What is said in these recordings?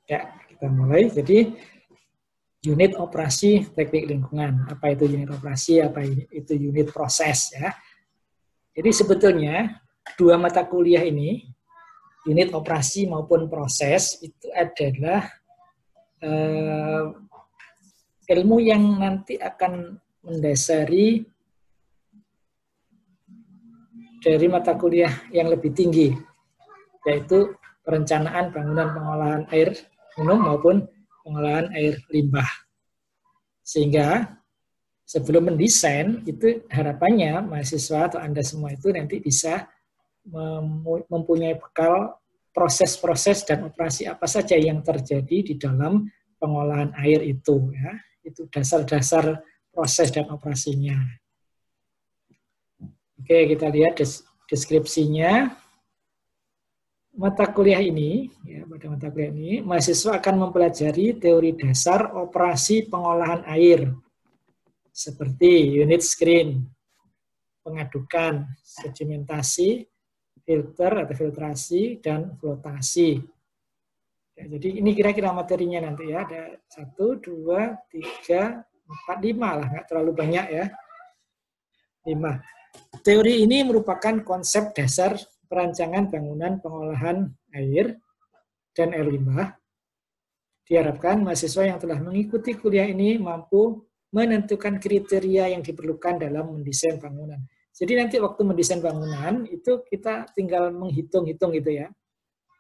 Ya, kita mulai. Jadi unit operasi teknik lingkungan. Apa itu unit operasi? Apa itu unit proses? Ya. Jadi sebetulnya dua mata kuliah ini, unit operasi maupun proses, itu adalah ilmu yang nanti akan mendasari dari mata kuliah yang lebih tinggi, yaitu perencanaan bangunan pengolahan air minum maupun pengolahan air limbah. Sehingga sebelum mendesain, itu harapannya mahasiswa atau Anda semua itu nanti bisa mempunyai bekal proses-proses dan operasi apa saja yang terjadi di dalam pengolahan air itu. Ya. Itu dasar-dasar proses dan operasinya. Oke, kita lihat deskripsinya. Mata kuliah ini, ya, pada mata kuliah ini, mahasiswa akan mempelajari teori dasar operasi pengolahan air, seperti unit screen, pengadukan, sedimentasi, filter atau filtrasi, dan flotasi. Ya, jadi ini kira-kira materinya nanti ya, ada 1, 2, 3, 4, 5 lah, nggak terlalu banyak ya. 5. Teori ini merupakan konsep dasar perancangan bangunan pengolahan air dan air limbah. Diharapkan mahasiswa yang telah mengikuti kuliah ini mampu menentukan kriteria yang diperlukan dalam mendesain bangunan. Jadi nanti waktu mendesain bangunan itu kita tinggal menghitung-hitung gitu ya.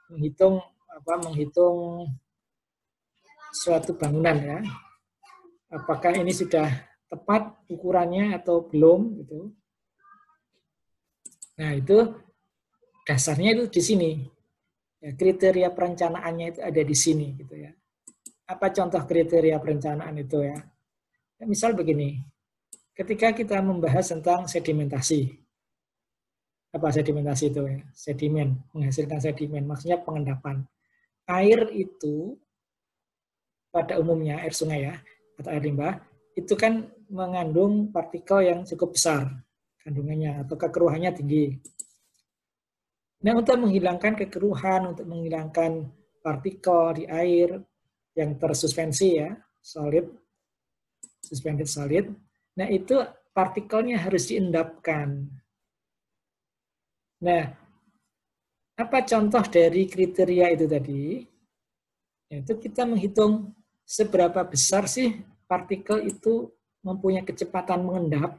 Menghitung suatu bangunan ya. Apakah ini sudah tepat ukurannya atau belum gitu. Nah, itu dasarnya itu di sini. Ya, kriteria perencanaannya itu ada di sini gitu ya. Apa contoh kriteria perencanaan itu ya? Ya, misal begini. Ketika kita membahas tentang sedimentasi. Apa sedimentasi itu ya? Sedimen, menghasilkan sedimen, maksudnya pengendapan. Air itu pada umumnya air sungai ya atau air limbah itu kan mengandung partikel yang cukup besar kandungannya atau kekeruhannya tinggi. Nah, untuk menghilangkan kekeruhan, untuk menghilangkan partikel di air yang tersuspensi ya, solid, suspended solid, nah itu partikelnya harus diendapkan. Nah, apa contoh dari kriteria itu tadi? Yaitu kita menghitung seberapa besar sih partikel itu mempunyai kecepatan mengendap.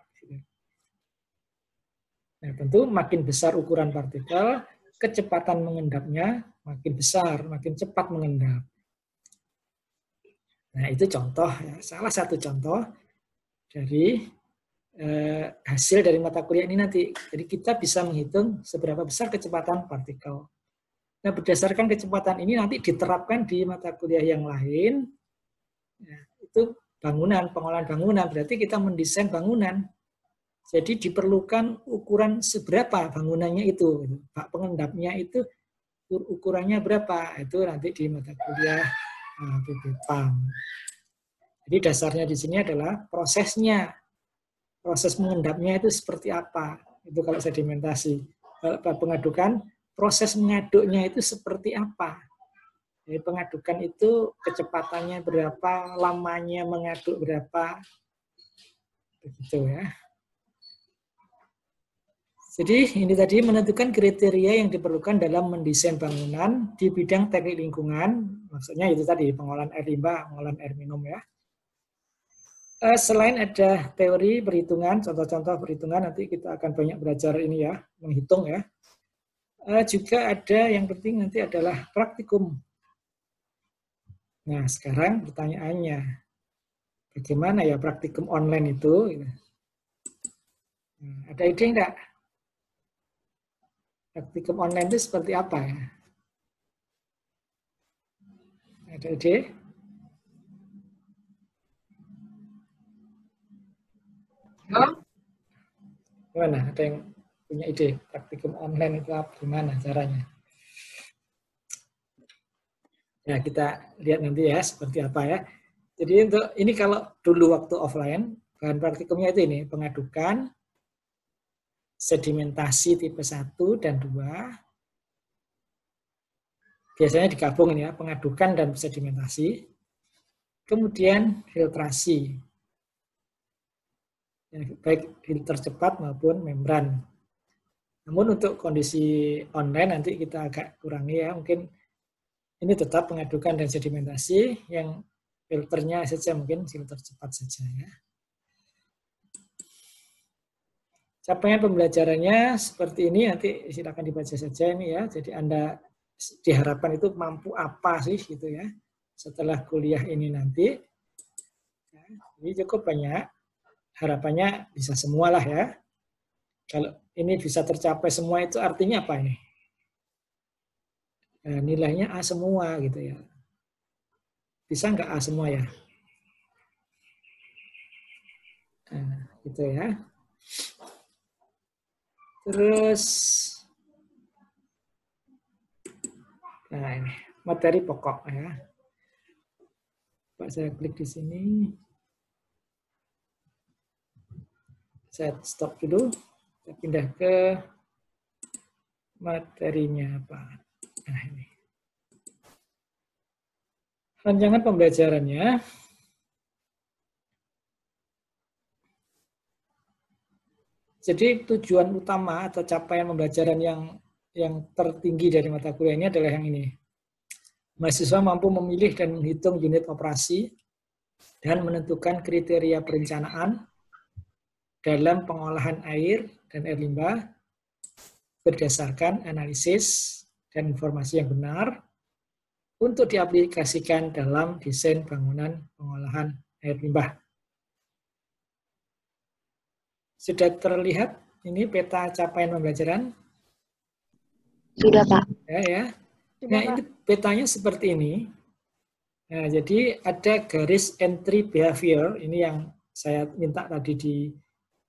Nah, tentu makin besar ukuran partikel, kecepatan mengendapnya makin besar, makin cepat mengendap. Nah, itu contoh, ya, salah satu contoh dari hasil dari mata kuliah ini nanti. Jadi kita bisa menghitung seberapa besar kecepatan partikel. Nah, berdasarkan kecepatan ini nanti diterapkan di mata kuliah yang lain. Ya, itu bangunan, pengolahan bangunan, berarti kita mendesain bangunan. Jadi diperlukan ukuran seberapa bangunannya itu. Bak pengendapnya itu ukurannya berapa. Itu nanti di mata kuliah PPPAM. Jadi dasarnya di sini adalah prosesnya. Proses mengendapnya itu seperti apa. Itu kalau sedimentasi. Kalau pengadukan, proses mengaduknya itu seperti apa. Jadi pengadukan itu kecepatannya berapa, lamanya mengaduk berapa. Begitu ya. Jadi ini tadi menentukan kriteria yang diperlukan dalam mendesain bangunan di bidang teknik lingkungan, maksudnya itu tadi pengolahan air limbah, pengolahan air minum ya. Selain ada teori perhitungan, contoh-contoh perhitungan nanti kita akan banyak belajar ini ya, menghitung ya. Juga ada yang penting nanti adalah praktikum. Nah sekarang pertanyaannya, bagaimana ya praktikum online itu? Nah, ada ide enggak? Praktikum online itu seperti apa ya? Ada ide? Gimana? Ada yang punya ide? Praktikum online itu apa? Gimana caranya? Ya, kita lihat nanti ya seperti apa ya. Jadi untuk ini kalau dulu waktu offline, bahan praktikumnya itu ini, pengadukan, sedimentasi tipe 1 dan 2, biasanya digabung ini ya, pengadukan dan sedimentasi. Kemudian filtrasi, ya, baik filter cepat maupun membran. Namun untuk kondisi online nanti kita agak kurangi ya, mungkin ini tetap pengadukan dan sedimentasi, yang filternya saja mungkin filter cepat saja ya. Capaian pembelajarannya seperti ini, nanti silakan dibaca saja ini ya. Jadi Anda diharapkan itu mampu apa sih gitu ya setelah kuliah ini nanti. Jadi cukup banyak, harapannya bisa semua lah ya. Kalau ini bisa tercapai semua itu artinya apa ini? Nah, nilainya A semua gitu ya. Bisa nggak A semua ya? Nah, gitu ya. Terus, nah ini materi pokok ya. Pak, saya klik di sini. Saya stop dulu. Kita pindah ke materinya apa. Nah ini. Rancangan pembelajarannya. Jadi tujuan utama atau capaian pembelajaran yang tertinggi dari mata kuliah ini adalah yang ini. Mahasiswa mampu memilih dan menghitung unit operasi dan menentukan kriteria perencanaan dalam pengolahan air dan air limbah berdasarkan analisis dan informasi yang benar untuk diaplikasikan dalam desain bangunan pengolahan air limbah. Sudah terlihat ini peta capaian pembelajaran? Sudah, Pak. Ya. Nah, ini petanya seperti ini. Nah, jadi ada garis entry behavior, ini yang saya minta tadi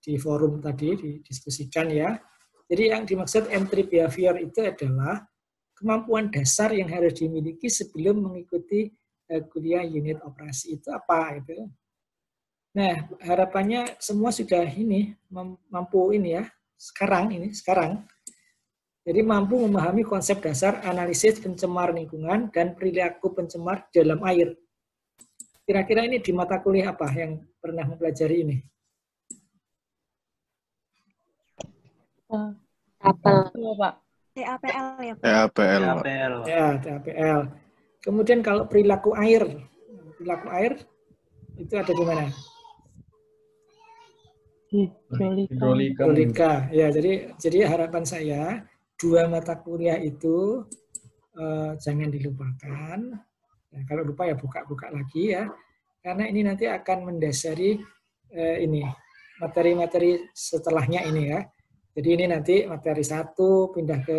di forum tadi didiskusikan ya. Jadi yang dimaksud entry behavior itu adalah kemampuan dasar yang harus dimiliki sebelum mengikuti kuliah unit operasi itu apa gitu. Nah, harapannya semua sudah ini mampu ini ya. Sekarang. Jadi mampu memahami konsep dasar analisis pencemar lingkungan dan perilaku pencemar dalam air. Kira-kira ini di mata kuliah apa yang pernah mempelajari ini? Apel. Pak. TAPL ya, Pak? TAPL. Ya, TAPL. Kemudian kalau perilaku air itu ada di mana? Hidrolika. Ya, jadi harapan saya 2 mata kuliah itu jangan dilupakan. Nah, kalau lupa ya buka-buka lagi ya, karena ini nanti akan mendasari ini materi-materi setelahnya ini ya. Jadi ini nanti materi 1 pindah ke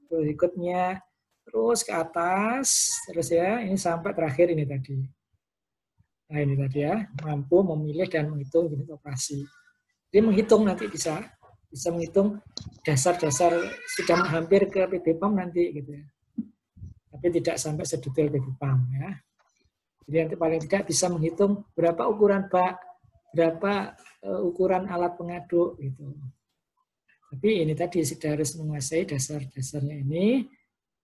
berikutnya, terus ke atas, terus ya ini sampai terakhir ini tadi. Nah ini tadi ya, mampu memilih dan menghitung unit operasi. Jadi menghitung nanti bisa menghitung dasar-dasar, sudah hampir ke PB-PAM nanti gitu ya. Tapi tidak sampai sedetail PB-PAM ya. Jadi nanti paling tidak bisa menghitung berapa ukuran bak, berapa ukuran alat pengaduk gitu. Tapi ini tadi sudah harus menguasai dasar-dasarnya ini.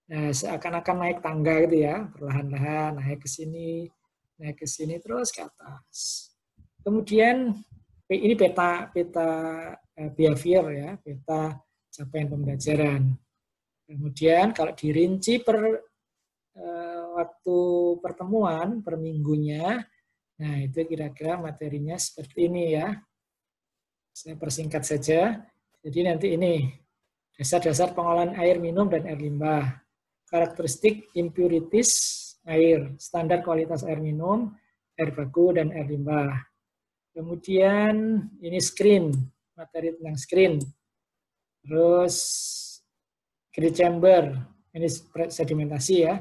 Nah, seakan-akan naik tangga gitu ya, perlahan-lahan naik ke sini terus ke atas. Kemudian ini peta behavior ya, peta capaian pembelajaran. Kemudian kalau dirinci per waktu pertemuan per minggunya, nah itu kira-kira materinya seperti ini ya. Saya persingkat saja. Jadi nanti ini dasar-dasar pengolahan air minum dan air limbah, karakteristik impurities air, standar kualitas air minum, air baku dan air limbah. Kemudian ini screen, materi tentang screen. Terus grid chamber, ini sedimentasi ya.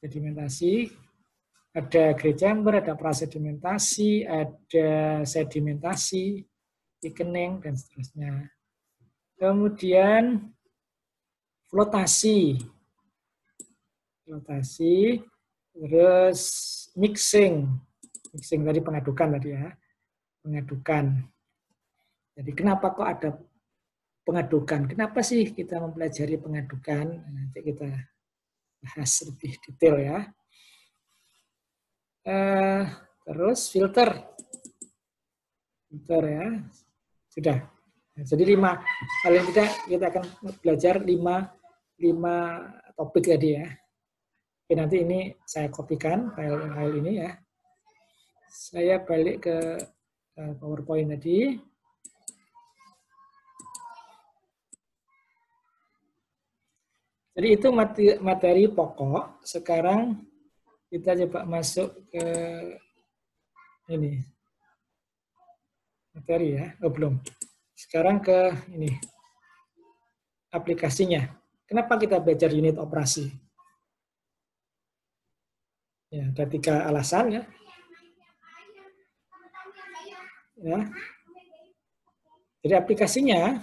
Sedimentasi, ada grid chamber, ada prasedimentasi, ada sedimentasi, thickening, dan seterusnya. Kemudian flotasi, terus mixing tadi pengadukan tadi ya, pengadukan. Jadi kenapa kok ada pengadukan? Kenapa sih kita mempelajari pengadukan? Nanti kita bahas lebih detail ya. Terus filter ya, sudah. Nah, jadi 5, paling tidak kita akan belajar 5 topik tadi ya. Oke, nanti ini saya kopikan file ini ya. Saya balik ke PowerPoint tadi. Jadi itu materi pokok. Sekarang kita coba masuk ke ini. Materi ya. Oh, belum. Sekarang ke ini. Aplikasinya. Kenapa kita belajar unit operasi? Ya, ada 3 alasan ya. Ya. Jadi aplikasinya,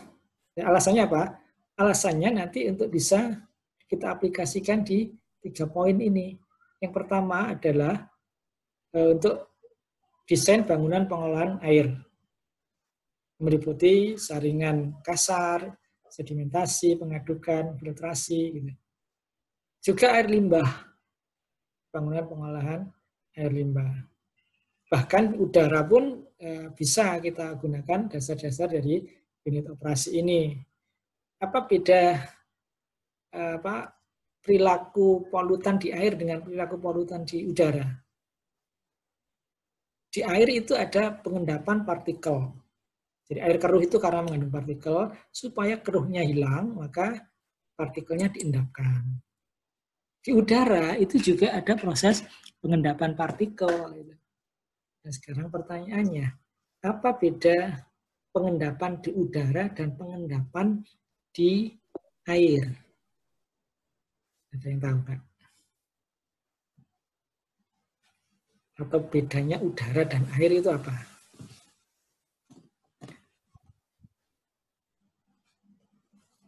ya, alasannya apa? Alasannya nanti untuk bisa kita aplikasikan di 3 poin ini. Yang pertama adalah untuk desain bangunan pengolahan air. Meliputi saringan kasar, sedimentasi, pengadukan, filtrasi. Gitu. Juga air limbah, bangunan pengolahan air limbah. Bahkan udara pun bisa kita gunakan dasar-dasar dari unit operasi ini. Apa beda perilaku polutan di air dengan perilaku polutan di udara? Di air itu ada pengendapan partikel. Jadi air keruh itu karena mengandung partikel, supaya keruhnya hilang, maka partikelnya diendapkan. Di udara itu juga ada proses pengendapan partikel. Nah, sekarang pertanyaannya, apa beda pengendapan di udara dan pengendapan di air? Ada yang tahu, Pak? Atau bedanya udara dan air itu apa?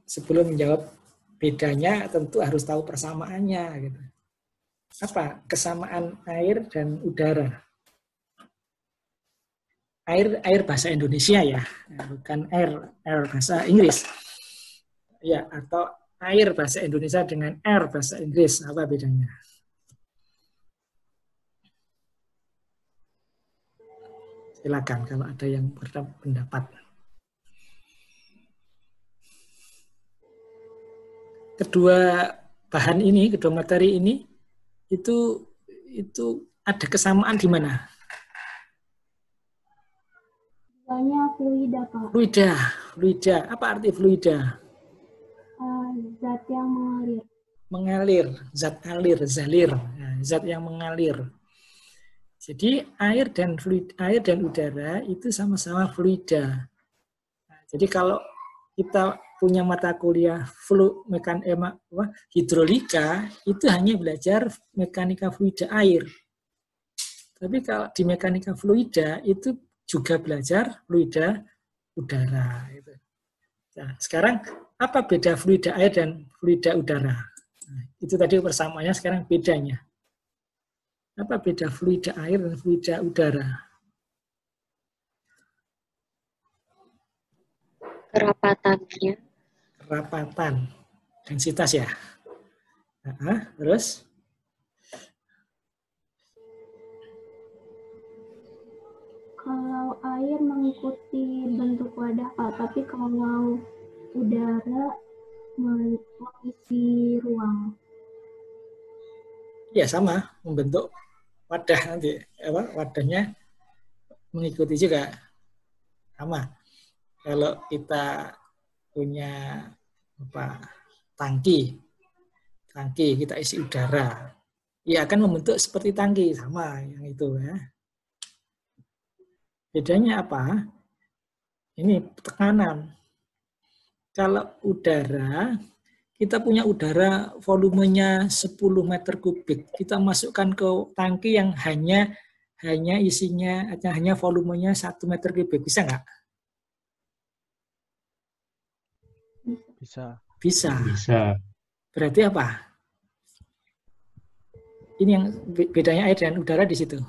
Sebelum menjawab bedanya, tentu harus tahu persamaannya. Gitu. Apa kesamaan air dan udara? Air bahasa Indonesia ya, bukan air bahasa Inggris. Ya, atau air bahasa Indonesia dengan air bahasa Inggris, apa bedanya? Silakan kalau ada yang berpendapat. Kedua bahan ini, kedua materi ini itu ada kesamaan di mana? Fluida, Pak. Fluida. Apa arti fluida? Zat yang mengalir. Mengalir, zat alir, zalir, zat yang mengalir. Jadi air dan udara itu sama-sama fluida. Jadi kalau kita punya mata kuliah hidrolika, itu hanya belajar mekanika fluida air. Tapi kalau di mekanika fluida itu juga belajar fluida udara. Nah, sekarang apa beda fluida air dan fluida udara? Nah, itu tadi persamaannya, sekarang bedanya. Apa beda fluida air dan fluida udara? Kerapatannya. Kerapatan. Densitas ya. Nah, terus? Kalau air mengikuti bentuk wadah, Pak, tapi kalau udara mengisi ruang. Ya sama, membentuk wadah nanti. Wadahnya mengikuti juga. Sama. Kalau kita punya tangki kita isi udara, ya akan membentuk seperti tangki, sama yang itu ya. Bedanya apa? Ini tekanan. Kalau udara, kita punya udara volumenya 10 meter kubik. Kita masukkan ke tangki yang hanya isinya, hanya volumenya 1 meter kubik. Bisa nggak? Bisa. Berarti apa? Ini yang bedanya air dan udara di situ.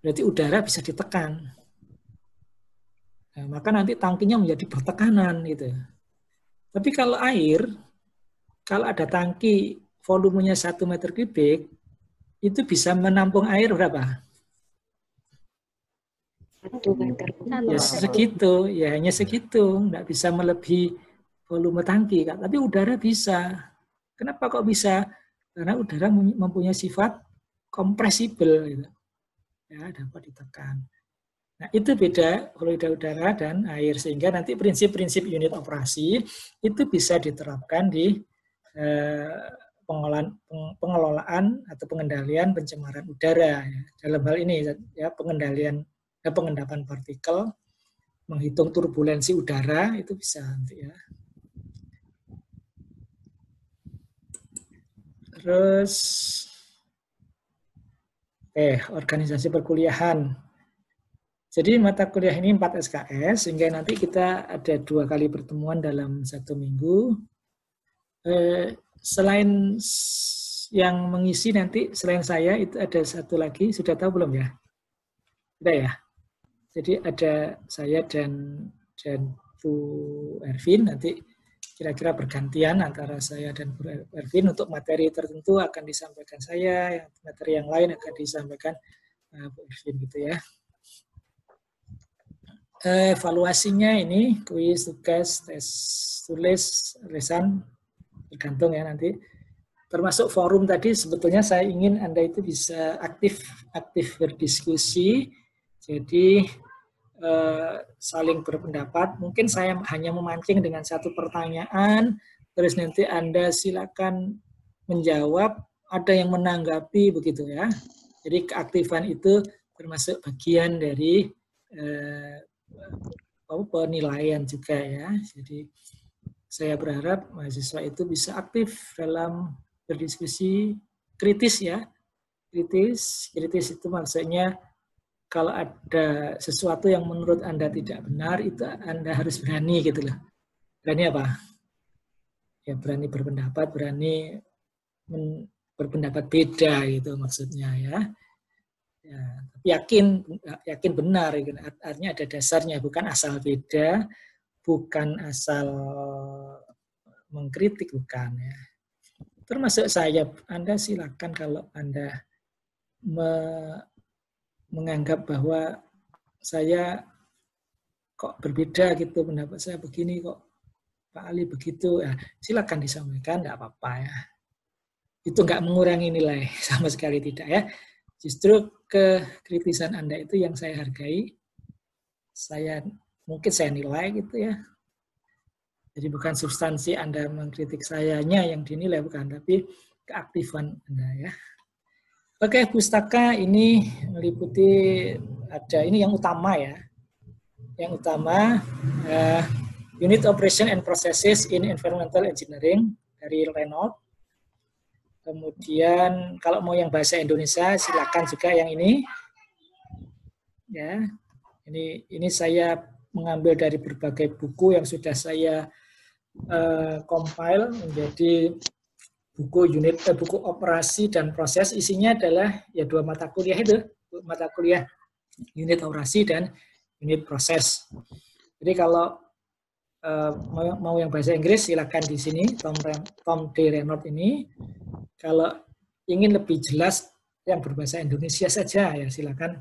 Berarti udara bisa ditekan. Nah, maka nanti tangkinya menjadi bertekanan gitu. Tapi kalau air kalau ada tangki volumenya 1 meter kubik, itu bisa menampung air berapa? 1 meter. Ya segitu, ya hanya segitu, nggak bisa melebihi volume tangki, Kak. Tapi udara bisa. Kenapa kok bisa? Karena udara mempunyai sifat kompresibel, gitu. Ya, dapat ditekan. Nah, itu beda fluida udara dan air, sehingga nanti prinsip-prinsip unit operasi itu bisa diterapkan di pengelolaan atau pengendalian pencemaran udara. Ya. Dalam hal ini ya pengendapan partikel, menghitung turbulensi udara itu bisa nanti ya. Terus organisasi perkuliahan. Jadi mata kuliah ini 4 SKS, sehingga nanti kita ada 2 kali pertemuan dalam 1 minggu. Selain yang mengisi nanti, selain saya, itu ada 1 lagi, sudah tahu belum ya? Sudah ya? Jadi ada saya dan Bu Ervin, nanti kira-kira bergantian antara saya dan Bu Ervin, untuk materi tertentu akan disampaikan saya, materi yang lain akan disampaikan Bu Ervin gitu ya. Evaluasinya ini kuis, tugas, tes tulis, lesan, tergantung ya nanti. Termasuk forum tadi, sebetulnya saya ingin Anda itu bisa aktif berdiskusi, jadi saling berpendapat. Mungkin saya hanya memancing dengan 1 pertanyaan, terus nanti Anda silakan menjawab, ada yang menanggapi begitu ya. Jadi keaktifan itu termasuk bagian dari penilaian juga ya. Jadi saya berharap mahasiswa itu bisa aktif dalam berdiskusi, kritis ya. Kritis itu maksudnya kalau ada sesuatu yang menurut Anda tidak benar, itu Anda harus berani gitu loh. Berani apa? Ya berani berpendapat, berani berpendapat beda gitu maksudnya ya. Ya, tapi yakin benar, artinya ada dasarnya, bukan asal beda, bukan asal mengkritik, bukan ya. Termasuk saya, Anda silakan kalau Anda menganggap bahwa saya kok berbeda gitu, pendapat saya begini kok Pak Ali begitu, ya, silakan disampaikan, enggak apa-apa ya. Itu enggak mengurangi nilai sama sekali, tidak ya. Justru kekritisan Anda itu yang saya hargai, mungkin saya nilai gitu ya. Jadi bukan substansi Anda mengkritik sayanya yang dinilai, bukan, tapi keaktifan Anda ya. Oke, pustaka ini meliputi ini yang utama ya. Yang utama Unit Operation and Processes in Environmental Engineering dari Renault. Kemudian kalau mau yang bahasa Indonesia silakan juga yang ini. Ya. Ini saya mengambil dari berbagai buku yang sudah saya compile menjadi buku operasi dan proses. Isinya adalah ya 2 mata kuliah itu, mata kuliah unit operasi dan unit proses. Jadi kalau mau yang bahasa Inggris silakan di sini Tom D. Renault ini. Kalau ingin lebih jelas yang berbahasa Indonesia saja ya silakan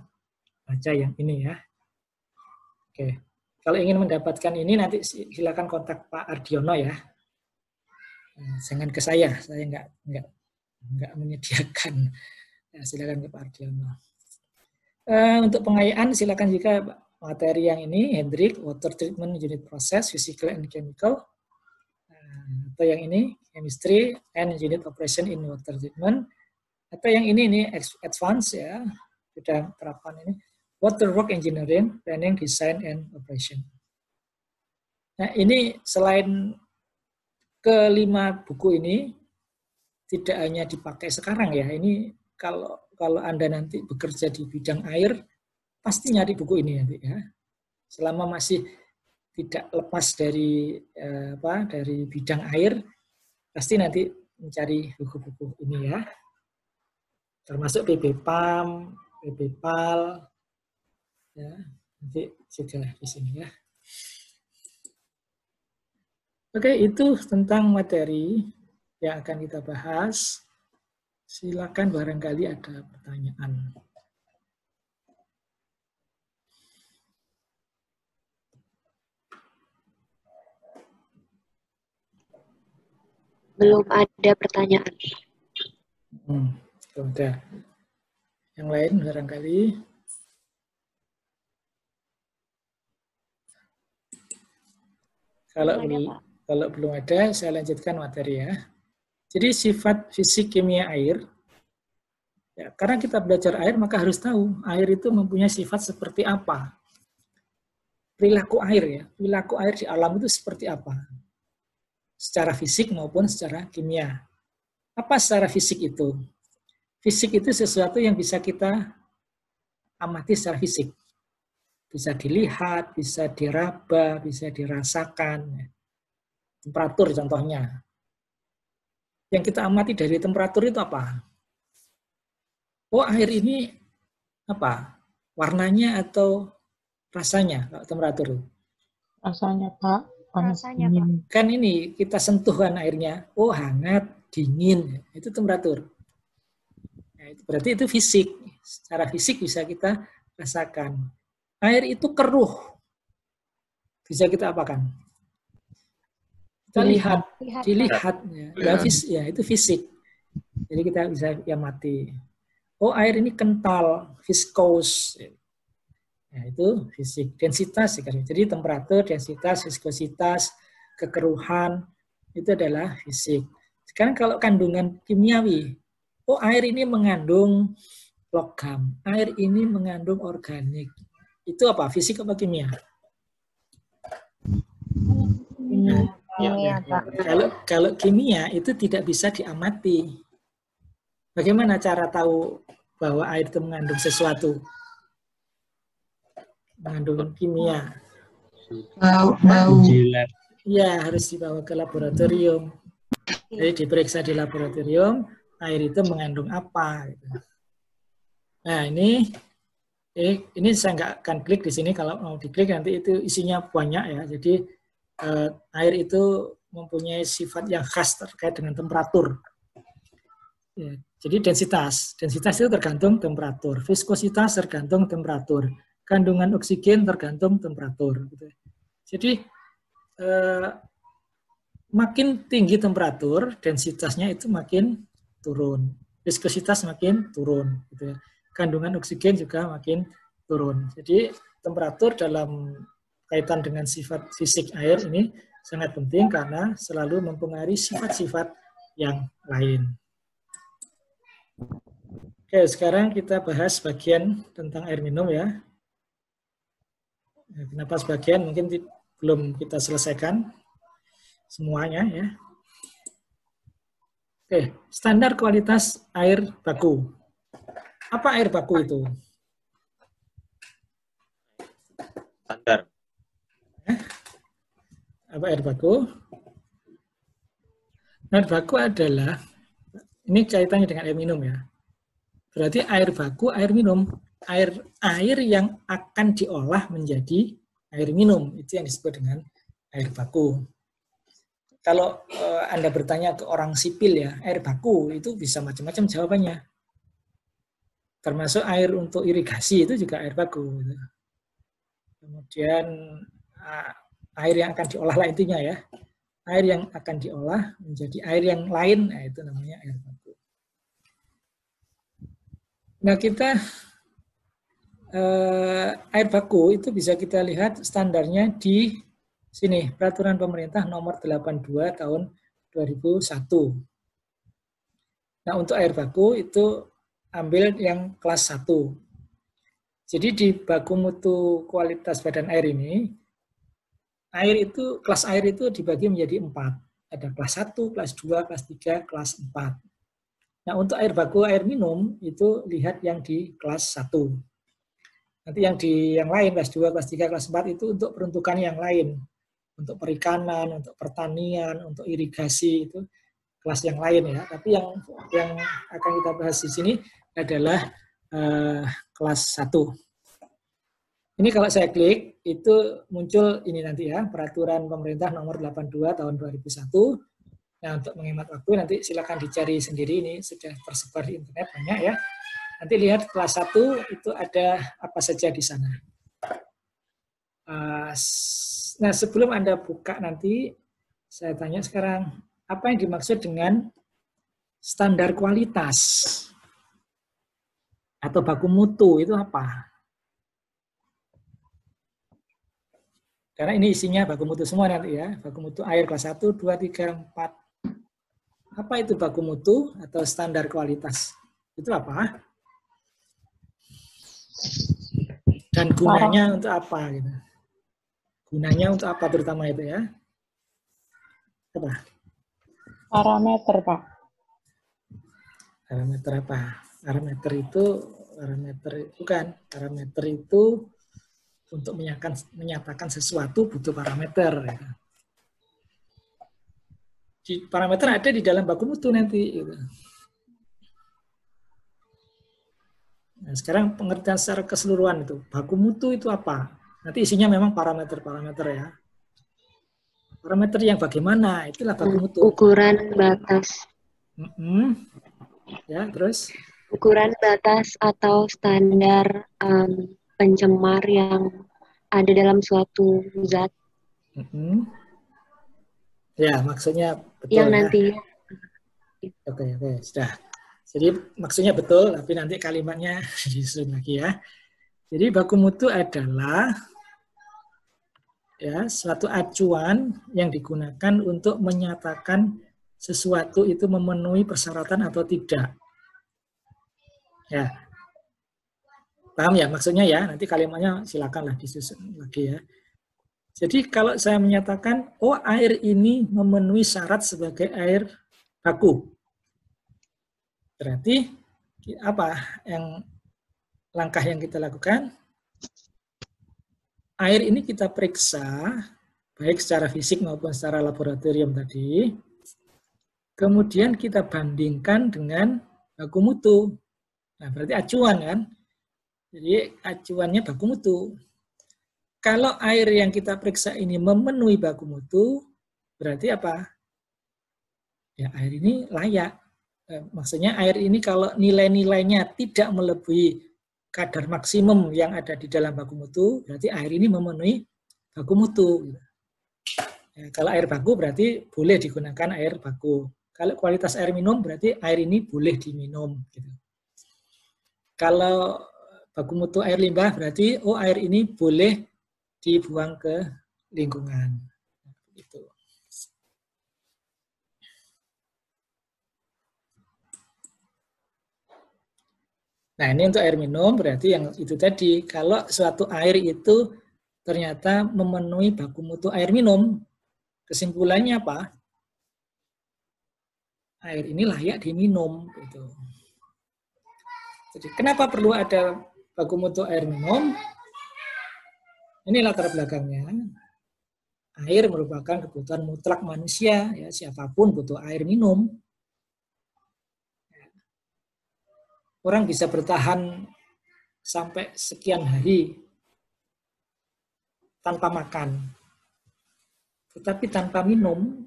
baca yang ini ya. Oke. Kalau ingin mendapatkan ini nanti silakan kontak Pak Ardiono ya. Jangan ke saya nggak menyediakan. Ya, silakan ke Pak Ardiono. Untuk pengayaan silakan juga materi yang ini, Hendrik, Water Treatment Unit Process, Physical and Chemical. Atau yang ini, Chemistry and Unit Operation in Water Treatment. Atau yang ini Advanced ya, sudah terapan ini. Waterwork Engineering, Planning, Design, and Operation. Nah ini selain ke-5 buku ini, tidak hanya dipakai sekarang ya, ini kalau Anda nanti bekerja di bidang air, pasti nyari buku ini nanti ya. Selama masih tidak lepas dari dari bidang air, pasti nanti mencari buku-buku ini ya. Termasuk PBPAM, PBPAL, ya, nanti sudah di sini ya. Oke, itu tentang materi. yang akan kita bahas. Silakan barangkali ada pertanyaan. Belum ada pertanyaan. Udah. Yang lain barangkali. Kalau belum ada, saya lanjutkan materi ya. Jadi sifat fisik kimia air, ya, karena kita belajar air maka harus tahu air itu mempunyai sifat seperti apa. Perilaku air ya, perilaku air di alam itu seperti apa? Secara fisik maupun secara kimia. Apa secara fisik itu? Fisik itu sesuatu yang bisa kita amati secara fisik. Bisa dilihat, bisa diraba, bisa dirasakan. Temperatur contohnya. Yang kita amati dari temperatur itu apa? Oh, air ini apa? Warnanya atau rasanya kalau temperatur? Rasanya, Pak. Panas, Rasanya, dingin. Kan ini kita sentuhkan airnya. Oh, hangat, dingin. Itu temperatur. Nah, itu berarti itu fisik. Secara fisik bisa kita rasakan. Air itu keruh. Bisa kita apakan? Kita dilihat ya itu fisik. Jadi kita bisa amati. Oh, air ini kental, viskos. Ya, itu fisik. Densitas, jadi temperatur, densitas, viskositas, kekeruhan itu adalah fisik. Sekarang kalau kandungan kimiawi, oh air ini mengandung logam, air ini mengandung organik. Itu apa? Fisik apa kimia? Kalau kimia itu tidak bisa diamati. Bagaimana cara tahu bahwa air itu mengandung sesuatu? Mengandung kimia. Bau. Ya, harus dibawa ke laboratorium. Jadi diperiksa di laboratorium, air itu mengandung apa. Gitu. Nah, ini saya nggak akan klik di sini. Kalau mau diklik nanti itu isinya banyak ya. Jadi air itu mempunyai sifat yang khas terkait dengan temperatur. Ya, jadi densitas itu tergantung temperatur. Viskositas tergantung temperatur. Kandungan oksigen tergantung temperatur. Jadi makin tinggi temperatur, densitasnya itu makin turun. Viskositas makin turun. Gitu ya. Kandungan oksigen juga makin turun. Jadi temperatur dalam kaitan dengan sifat fisik air ini sangat penting karena selalu mempengaruhi sifat-sifat yang lain. Oke, sekarang kita bahas bagian tentang air minum ya. Kenapa sebagian mungkin belum kita selesaikan semuanya ya. Oke, standar kualitas air baku. Apa air baku itu? Standar. Apa air baku? Air baku adalah, ini kaitannya dengan air minum ya. Berarti air baku, air minum. Air yang akan diolah menjadi air minum. Itu yang disebut dengan air baku. Kalau Anda bertanya ke orang sipil ya, air baku itu bisa macam-macam jawabannya. Termasuk air untuk irigasi itu juga air baku. Kemudian air yang akan diolah lah intinya ya. Air yang akan diolah menjadi air yang lain, nah itu namanya air baku. Nah kita air baku itu bisa kita lihat standarnya di sini, Peraturan Pemerintah Nomor 82 Tahun 2001. Nah untuk air baku itu ambil yang kelas 1. Jadi di baku mutu kualitas badan air ini, kelas air itu dibagi menjadi 4. Ada kelas 1, kelas 2, kelas 3, kelas 4. Nah, untuk air baku air minum itu lihat yang di kelas 1. Nanti yang lain, kelas 2, kelas 3, kelas 4 itu untuk peruntukan yang lain. Untuk perikanan, untuk pertanian, untuk irigasi itu kelas yang lain ya. Tapi yang akan kita bahas di sini adalah kelas 1. Ini kalau saya klik, itu muncul ini nanti ya, Peraturan Pemerintah Nomor 82 Tahun 2001. Nah, untuk menghemat waktu nanti silakan dicari sendiri, ini sudah tersebar di internet banyak ya. Nanti lihat kelas 1 itu ada apa saja di sana. Nah, sebelum Anda buka nanti, saya tanya sekarang, apa yang dimaksud dengan standar kualitas atau baku mutu itu apa? Karena ini isinya baku mutu semua nanti ya, baku mutu air kelas 1, 2, 3, 4. Apa itu baku mutu atau standar kualitas? Itu apa? Dan gunanya untuk apa gitu? Gunanya untuk apa terutama itu ya? Apa? Parameter, Pak. Parameter apa? Parameter itu parameter itu untuk menyatakan sesuatu butuh parameter. Gitu. Di parameter ada di dalam baku mutu nanti. Gitu. Nah, sekarang pengertian secara keseluruhan itu baku mutu itu apa? Nanti isinya memang parameter-parameter ya. Parameter yang bagaimana? Itulah baku mutu. Ukuran batas. Ya, terus? Ukuran batas atau standar pencemar yang ada dalam suatu zat. Ya, maksudnya betul yang ya. nanti. Oke, sudah. Jadi maksudnya betul, tapi nanti kalimatnya disusun lagi ya. Jadi baku mutu adalah ya suatu acuan yang digunakan untuk menyatakan sesuatu itu memenuhi persyaratan atau tidak. Ya, paham ya maksudnya ya? Nanti kalimatnya silakanlah disusun lagi ya. Jadi kalau saya menyatakan, oh air ini memenuhi syarat sebagai air baku. Berarti apa yang langkah yang kita lakukan? Air ini kita periksa, baik secara fisik maupun secara laboratorium tadi. Kemudian kita bandingkan dengan baku mutu. Nah, berarti acuan kan? Jadi acuannya baku mutu. Kalau air yang kita periksa ini memenuhi baku mutu, berarti apa? Ya, air ini layak. Maksudnya air ini kalau nilai-nilainya tidak melebihi kadar maksimum yang ada di dalam baku mutu, berarti air ini memenuhi baku mutu. Ya, kalau air baku berarti boleh digunakan air baku. Kalau kualitas air minum berarti air ini boleh diminum. Gitu. Kalau baku mutu air limbah berarti oh air ini boleh dibuang ke lingkungan. Gitu. Nah, ini untuk air minum berarti yang itu tadi. Kalau suatu air itu ternyata memenuhi baku mutu air minum, kesimpulannya apa? Air ini layak diminum. Gitu. Jadi, kenapa perlu ada baku mutu air minum? Ini latar belakangnya. Air merupakan kebutuhan mutlak manusia. Ya, siapapun butuh air minum. Orang bisa bertahan sampai sekian hari tanpa makan. Tetapi tanpa minum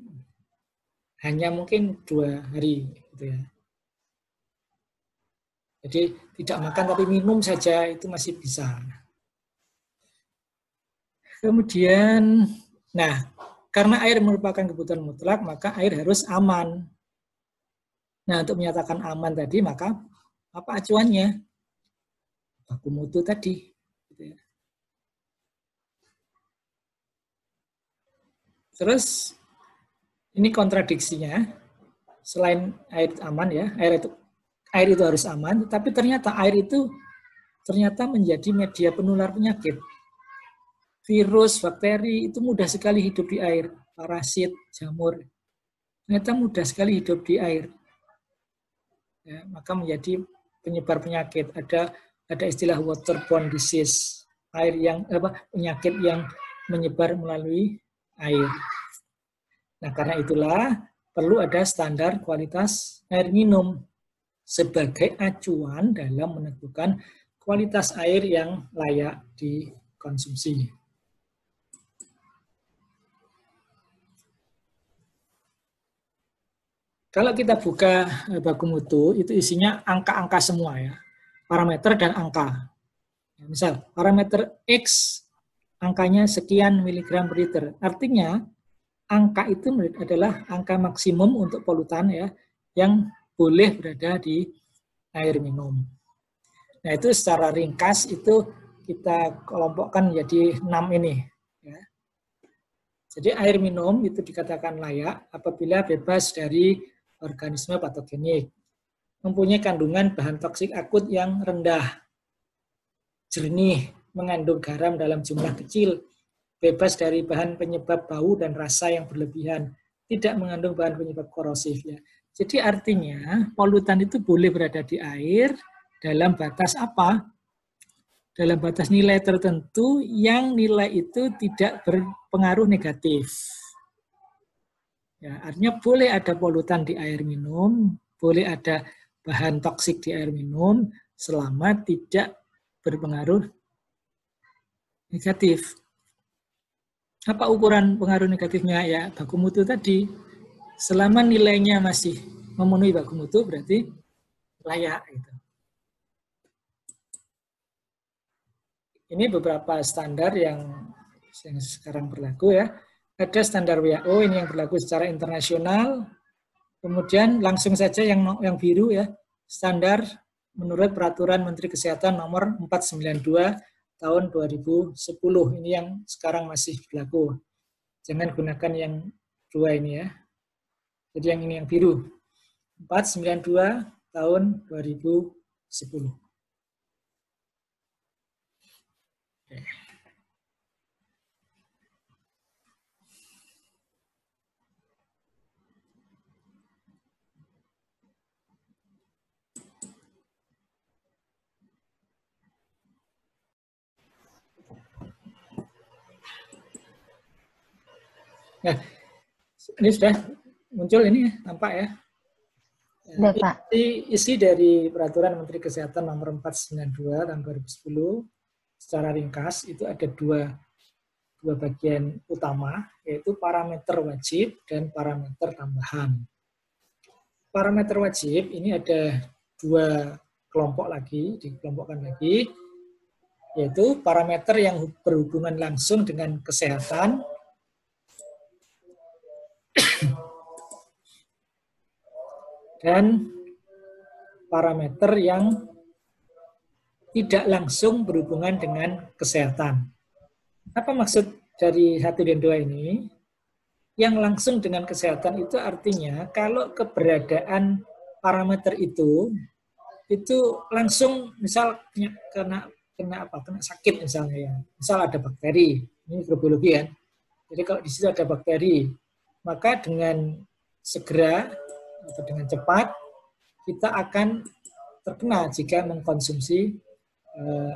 hanya mungkin 2 hari. Gitu ya. Jadi tidak makan tapi minum saja itu masih bisa. Kemudian, nah karena air merupakan kebutuhan mutlak maka air harus aman. Nah untuk menyatakan aman tadi maka apa acuannya? Baku mutu tadi. Terus ini kontradiksinya, selain air aman ya, air itu harus aman, tapi ternyata air itu ternyata menjadi media penular penyakit. Virus, bakteri itu mudah sekali hidup di air, parasit, jamur, ternyata mudah sekali hidup di air. Ya, maka menjadi penyebar penyakit. Ada istilah waterborne disease, penyakit yang menyebar melalui air. Nah, karena itulah perlu ada standar kualitas air minum sebagai acuan dalam menentukan kualitas air yang layak dikonsumsi. Kalau kita buka baku mutu, itu isinya angka-angka semua ya. Parameter dan angka. Misal, parameter X, angkanya sekian miligram per liter. Artinya, angka itu adalah angka maksimum untuk polutan ya, yang boleh berada di air minum. Nah, itu secara ringkas itu kita kelompokkan menjadi 6 ini. Ya. Jadi air minum itu dikatakan layak apabila bebas dari organisme patogenik, mempunyai kandungan bahan toksik akut yang rendah, jernih, mengandung garam dalam jumlah kecil, bebas dari bahan penyebab bau dan rasa yang berlebihan, tidak mengandung bahan penyebab korosif. Ya. Jadi artinya polutan itu boleh berada di air dalam batas apa? Dalam batas nilai tertentu yang nilai itu tidak berpengaruh negatif. Ya, artinya boleh ada polutan di air minum, boleh ada bahan toksik di air minum, selama tidak berpengaruh negatif. Apa ukuran pengaruh negatifnya? Ya, baku mutu tadi. Selama nilainya masih memenuhi baku mutu, berarti layak. Gitu. Ini beberapa standar yang sekarang berlaku ya. Ada standar WHO ini yang berlaku secara internasional. Kemudian langsung saja yang biru ya, standar menurut Peraturan Menteri Kesehatan nomor 492 tahun 2010. Ini yang sekarang masih berlaku. Jangan gunakan yang dua ini ya. Jadi yang ini yang biru. 492 tahun 2010. Oke. Nah, ini sudah muncul ini ya, nampak ya. Sudah, Pak. Isi dari Peraturan Menteri Kesehatan nomor 492 tahun 2010 secara ringkas itu ada dua bagian utama, yaitu parameter wajib dan parameter tambahan. Parameter wajib ini ada dua kelompok lagi, dikelompokkan lagi, yaitu parameter yang berhubungan langsung dengan kesehatan, dan parameter yang tidak langsung berhubungan dengan kesehatan. Apa maksud dari 1 dan 2 ini? Yang langsung dengan kesehatan itu artinya kalau keberadaan parameter itu langsung misal kena sakit misalnya ya. Misal ada bakteri, ini mikrobiologi kan. Jadi kalau di situ ada bakteri, maka dengan segera atau dengan cepat kita akan terkena jika mengkonsumsi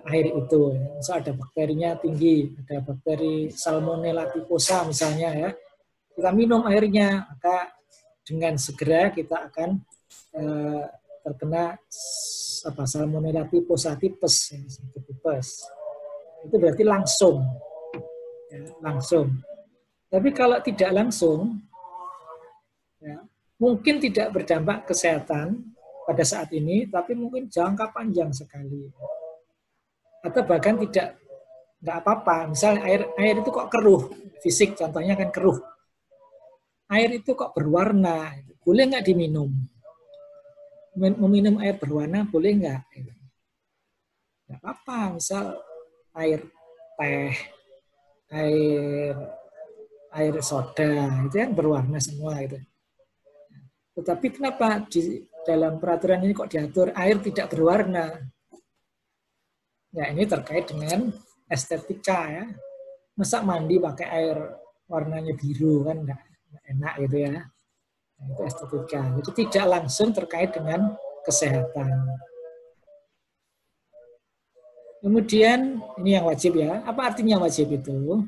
air itu. Misal ada bakterinya tinggi, ada bakteri Salmonella typhosa misalnya ya. Kita minum airnya, maka dengan segera kita akan terkena Salmonella typhosa tipes. Itu berarti langsung. Ya, langsung. Tapi kalau tidak langsung, ya, mungkin tidak berdampak kesehatan pada saat ini, tapi mungkin jangka panjang sekali. Atau bahkan nggak apa-apa. Misalnya air itu kok keruh, fisik contohnya kan keruh. Air itu kok berwarna, boleh nggak diminum? Meminum air berwarna boleh nggak? Nggak apa-apa. Misal air teh, air soda, itu kan berwarna semua itu. Tetapi kenapa di dalam peraturan ini kok diatur air tidak berwarna? Ya ini terkait dengan estetika ya. Masa mandi pakai air warnanya biru kan nggak enak gitu ya. Nah, itu estetika. Jadi tidak langsung terkait dengan kesehatan. Kemudian ini yang wajib ya. Apa artinya wajib itu?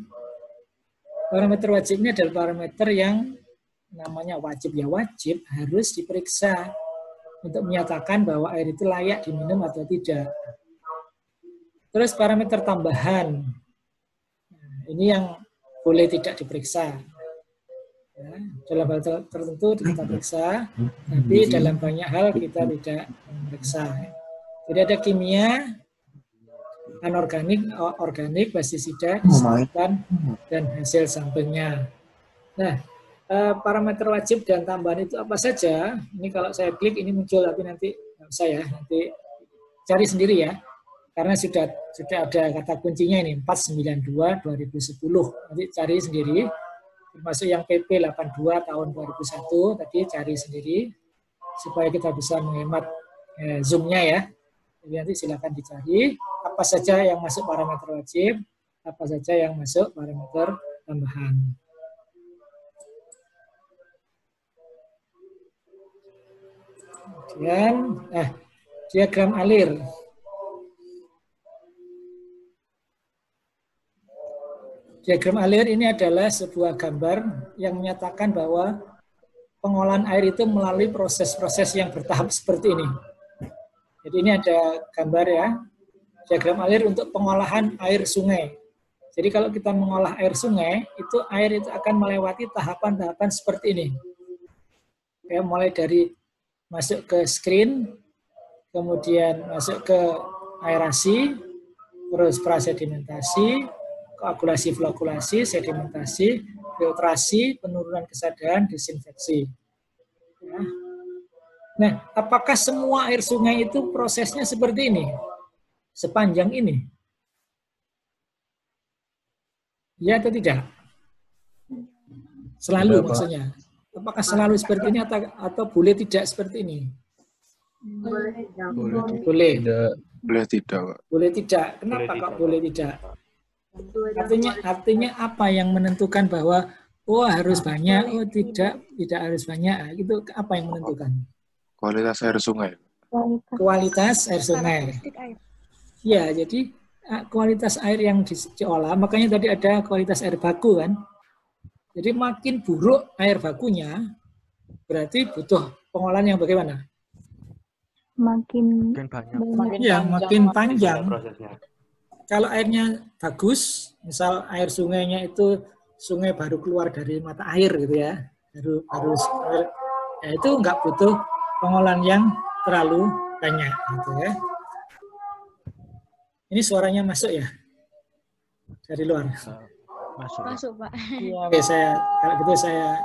Parameter wajib ini adalah parameter yang namanya wajib ya, wajib harus diperiksa untuk menyatakan bahwa air itu layak diminum atau tidak. Terus parameter tambahan, nah, ini yang boleh tidak diperiksa. Ya, dalam hal tertentu kita periksa, tapi dalam banyak hal kita tidak memeriksa. Jadi ada kimia, anorganik, organik, pestisida, disinfektan, dan hasil sampelnya. Nah, parameter wajib dan tambahan itu apa saja? Ini kalau saya klik ini muncul, tapi nanti nggak usah ya, nanti cari sendiri ya. Karena sudah ada kata kuncinya ini 492/2010. Nanti cari sendiri. Termasuk yang PP 82 tahun 2001 tadi cari sendiri supaya kita bisa menghemat zoom-nya ya. Jadi nanti silakan dicari apa saja yang masuk parameter wajib, apa saja yang masuk parameter tambahan. Kemudian diagram alir. Diagram alir ini adalah sebuah gambar yang menyatakan bahwa pengolahan air itu melalui proses-proses yang bertahap seperti ini. Jadi ini ada gambar ya, diagram alir untuk pengolahan air sungai. Jadi kalau kita mengolah air sungai, air itu akan melewati tahapan-tahapan seperti ini. Ya, mulai dari masuk ke screen, kemudian masuk ke aerasi, terus prasedimentasi, koagulasi, flokulasi, sedimentasi, filtrasi, penurunan kesadaran, desinfeksi. Ya. Nah, apakah semua air sungai itu prosesnya seperti ini? Sepanjang ini? Ya atau tidak? Selalu maksudnya. Apakah selalu seperti ini atau boleh tidak seperti ini? Boleh. Boleh tidak, Pak. Boleh tidak. Kenapa kok boleh tidak? Artinya apa yang menentukan bahwa harus banyak, tidak harus banyak. Itu apa yang menentukan? Kualitas air sungai. Kualitas air sungai. Ya, jadi kualitas air yang diolah, makanya tadi ada kualitas air baku kan. Jadi makin buruk air bakunya, berarti butuh pengolahan yang bagaimana? Makin banyak. Ya, makin panjang. Kalau airnya bagus, misal air sungainya itu sungai baru keluar dari mata air gitu ya, baru ya itu nggak butuh pengolahan yang terlalu banyak gitu ya. Ini suaranya masuk ya dari luar. Masuk Pak. Oke, kalau gitu saya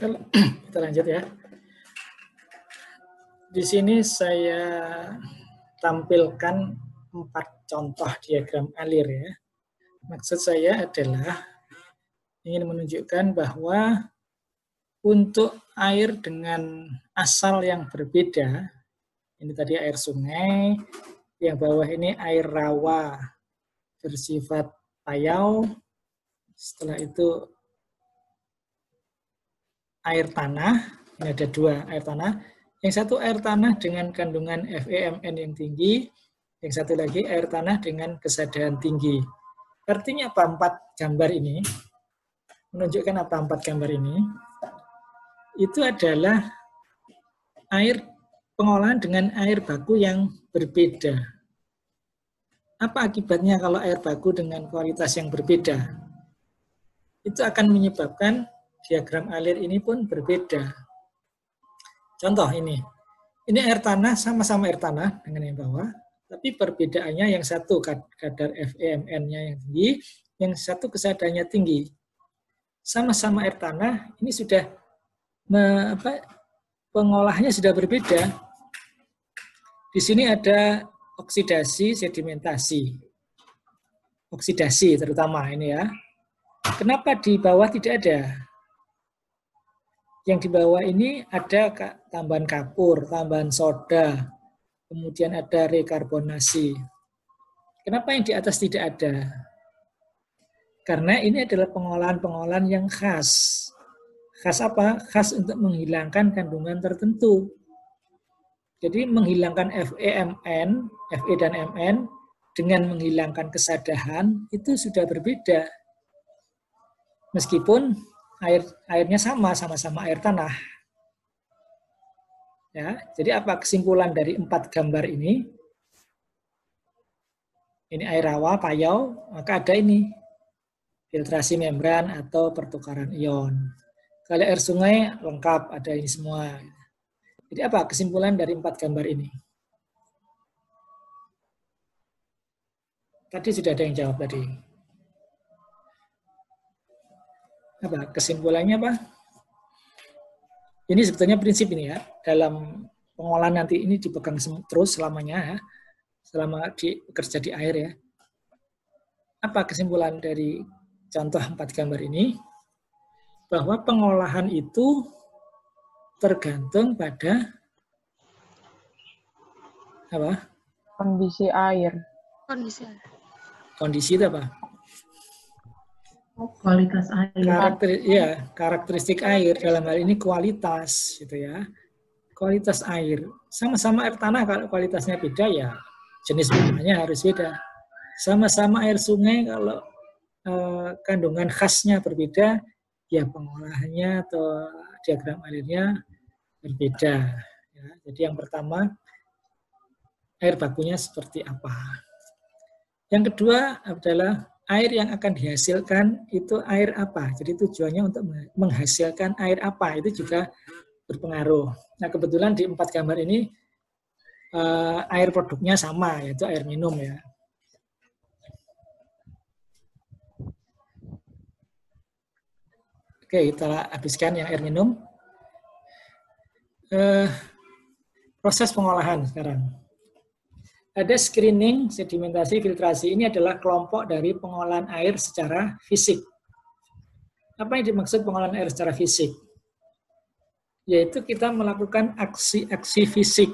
kita lanjut ya. Di sini saya tampilkan 4 contoh diagram alir ya. Maksud saya adalah ingin menunjukkan bahwa untuk air dengan asal yang berbeda, ini tadi air sungai, yang bawah ini air rawa bersifat payau, setelah itu air tanah, ini ada 2 air tanah, yang satu air tanah dengan kandungan FeMN yang tinggi, yang satu lagi air tanah dengan kesadaran tinggi. Artinya apa 4 gambar ini? Menunjukkan apa 4 gambar ini? Itu adalah air pengolahan dengan air baku yang berbeda. Apa akibatnya kalau air baku dengan kualitas yang berbeda? Itu akan menyebabkan diagram alir ini pun berbeda. Contoh ini air tanah, sama-sama air tanah dengan yang bawah, tapi perbedaannya yang satu kadar FeMN-nya yang tinggi, yang satu kesadarannya tinggi. Sama-sama air tanah, ini sudah pengolahnya sudah berbeda. Di sini ada oksidasi, sedimentasi. Oksidasi terutama ini ya. Kenapa di bawah tidak ada? Yang di bawah ini ada tambahan kapur, tambahan soda, kemudian ada rekarbonasi. Kenapa yang di atas tidak ada? Karena ini adalah pengolahan-pengolahan yang khas. Khas apa? Khas untuk menghilangkan kandungan tertentu. Jadi menghilangkan FeMN, Fe dan Mn, dengan menghilangkan kesadaran, itu sudah berbeda. Meskipun airnya sama-sama air tanah. Ya, jadi apa kesimpulan dari 4 gambar ini? Ini air rawa, payau, maka ada ini filtrasi membran atau pertukaran ion. Kalau air sungai lengkap, ada ini semua. Jadi apa kesimpulan dari 4 gambar ini? Tadi sudah ada yang jawab tadi. Apa kesimpulannya apa? Ini sebetulnya prinsip ini ya, dalam pengolahan nanti ini dipegang terus selamanya ya, selama bekerja di air ya. Apa kesimpulan dari contoh 4 gambar ini? Bahwa pengolahan itu tergantung pada apa? Kondisi air. Kondisi itu apa? Kualitas air. Karakteristik air dalam hal ini kualitas gitu ya. Kualitas air. Sama-sama air tanah kalau kualitasnya beda ya jenis mineralnya harus beda. Sama-sama air sungai kalau kandungan khasnya berbeda ya pengolahannya atau diagram airnya berbeda. Ya, jadi yang pertama air bakunya seperti apa. Yang kedua adalah air yang akan dihasilkan itu air apa. Jadi tujuannya untuk menghasilkan air apa, itu juga berpengaruh. Nah kebetulan di 4 gambar ini air produknya sama, yaitu air minum ya. Oke, kita habiskan yang air minum. Proses pengolahan sekarang. Ada screening, sedimentasi, filtrasi. Ini adalah kelompok dari pengolahan air secara fisik. Apa yang dimaksud pengolahan air secara fisik? Yaitu kita melakukan aksi-aksi fisik,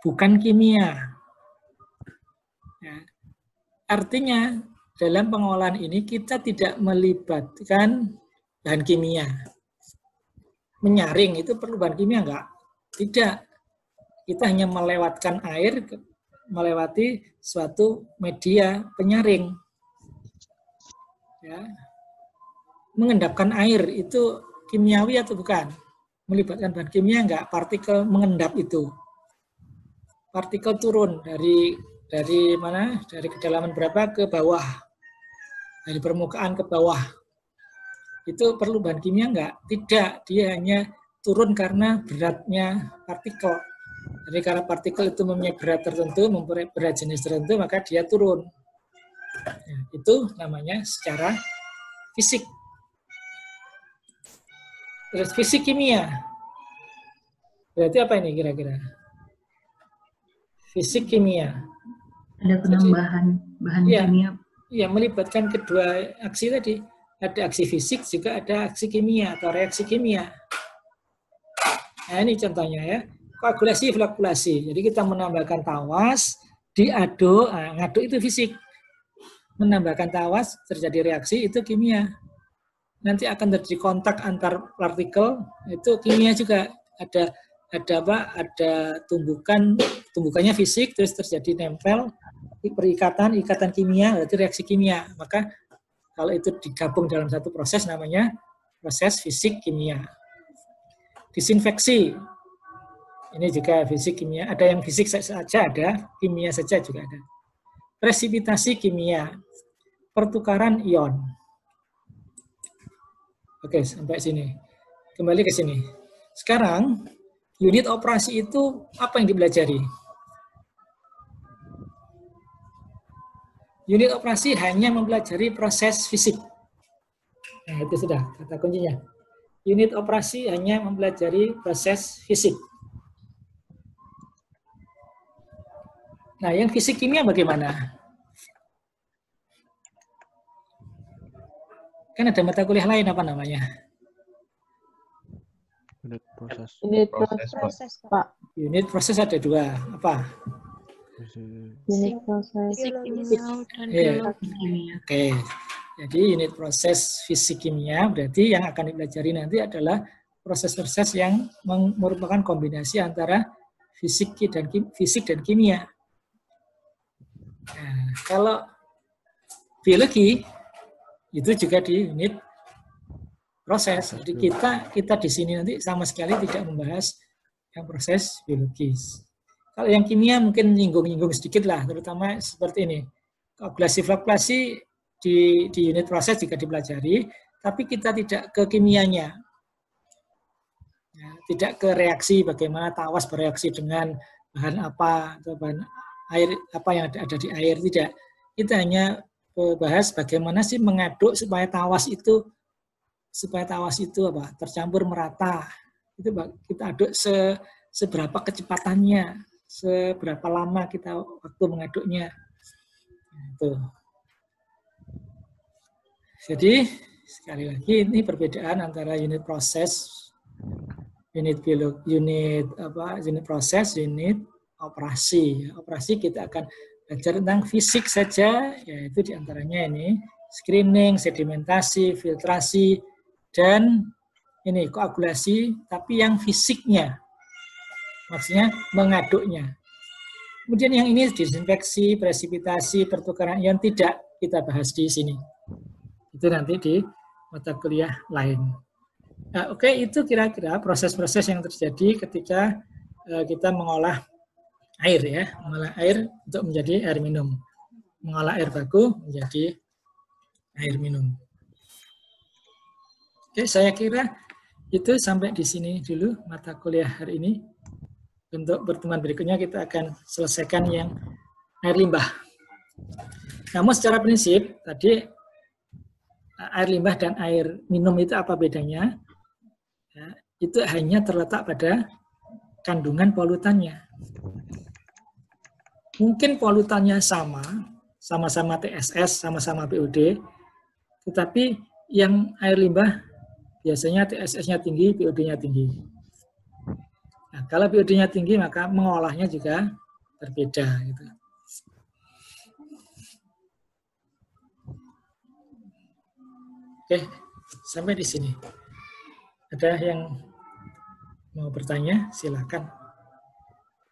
bukan kimia. Ya. Artinya, dalam pengolahan ini kita tidak melibatkan bahan kimia. Menyaring itu perlu bahan kimia enggak? Tidak. Kita hanya melewatkan air, melewati suatu media penyaring. Ya. Mengendapkan air itu kimiawi atau bukan? Melibatkan bahan kimia enggak? Partikel mengendap itu. Partikel turun dari mana? Dari kedalaman berapa ke bawah. Dari permukaan ke bawah. Itu perlu bahan kimia enggak? Tidak, dia hanya turun karena beratnya partikel. Jadi karena partikel itu mempunyai berat tertentu, mempunyai berat jenis tertentu, maka dia turun. Nah, itu namanya secara fisik. Terus fisik kimia. Berarti apa ini kira-kira? Fisik kimia. Ada penambahan bahan kimia. Iya, melibatkan kedua aksi tadi. Ada aksi fisik, juga ada aksi kimia atau reaksi kimia. Nah, ini contohnya ya. Koagulasi, flokulasi. Jadi kita menambahkan tawas, diaduk, ngaduk itu fisik. Menambahkan tawas, terjadi reaksi, itu kimia. Nanti akan terjadi kontak antar partikel, itu kimia juga. Ada tumbukannya fisik, terus terjadi nempel, ikatan kimia, berarti reaksi kimia. Maka kalau itu digabung dalam satu proses, namanya proses fisik kimia. Disinfeksi. Ini juga fisik kimia, ada yang fisik saja ada, kimia saja juga ada. Presipitasi kimia, pertukaran ion. Oke, sampai sini. Kembali ke sini. Sekarang, unit operasi itu apa yang dipelajari? Unit operasi hanya mempelajari proses fisik. Nah, itu sudah kata kuncinya. Unit operasi hanya mempelajari proses fisik. Nah, yang fisik kimia bagaimana? Kan ada mata kuliah lain, apa namanya? Unit proses. Unit proses, Pak. Unit proses ada 2. Apa? Unit proses. Fisik, kimia, dan biologi. Oke. Jadi unit proses fisik kimia berarti yang akan dipelajari nanti adalah proses-proses yang merupakan kombinasi antara fisik dan kimia. Nah, kalau biologi Itu juga di unit proses. Jadi kita di sini nanti sama sekali tidak membahas yang proses biologis. Kalau yang kimia mungkin nyinggung-nyinggung sedikit lah, terutama seperti ini. Koagulasi-flokkulasi di unit proses juga dipelajari, tapi kita tidak ke kimianya. Ya, tidak ke reaksi, bagaimana tawas bereaksi dengan bahan apa, atau bahan air apa yang ada di air, tidak. Kita hanya bahas bagaimana sih mengaduk supaya tawas itu apa, tercampur merata. Itu kita aduk seberapa kecepatannya, seberapa lama kita waktu mengaduknya. Itu. Jadi sekali lagi ini perbedaan antara unit proses, unit proses, unit operasi. Operasi kita akan belajar tentang fisik saja, yaitu diantaranya ini screening, sedimentasi, filtrasi, dan ini koagulasi, tapi yang fisiknya, maksudnya mengaduknya. Kemudian yang ini disinfeksi, presipitasi, pertukaran ion tidak kita bahas di sini. Itu nanti di mata kuliah lain. Nah, oke, itu kira-kira proses-proses yang terjadi ketika kita mengolah air ya, mengolah air untuk menjadi air minum, mengolah air baku menjadi air minum. Oke, saya kira itu sampai di sini dulu mata kuliah hari ini. Untuk pertemuan berikutnya kita akan selesaikan yang air limbah. Namun secara prinsip tadi air limbah dan air minum itu apa bedanya? Ya, itu hanya terletak pada kandungan polutannya. Mungkin polutannya sama-sama TSS, sama-sama BOD, tetapi yang air limbah biasanya TSS-nya tinggi, BOD-nya tinggi. Nah, kalau BOD-nya tinggi, maka mengolahnya juga berbeda. Gitu. Oke, sampai di sini. Ada yang mau bertanya? Silakan.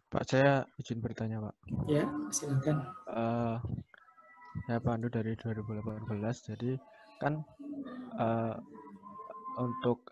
Pak, saya izin bertanya, Pak. Ya, silakan. Saya Pandu dari 2018, jadi kan untuk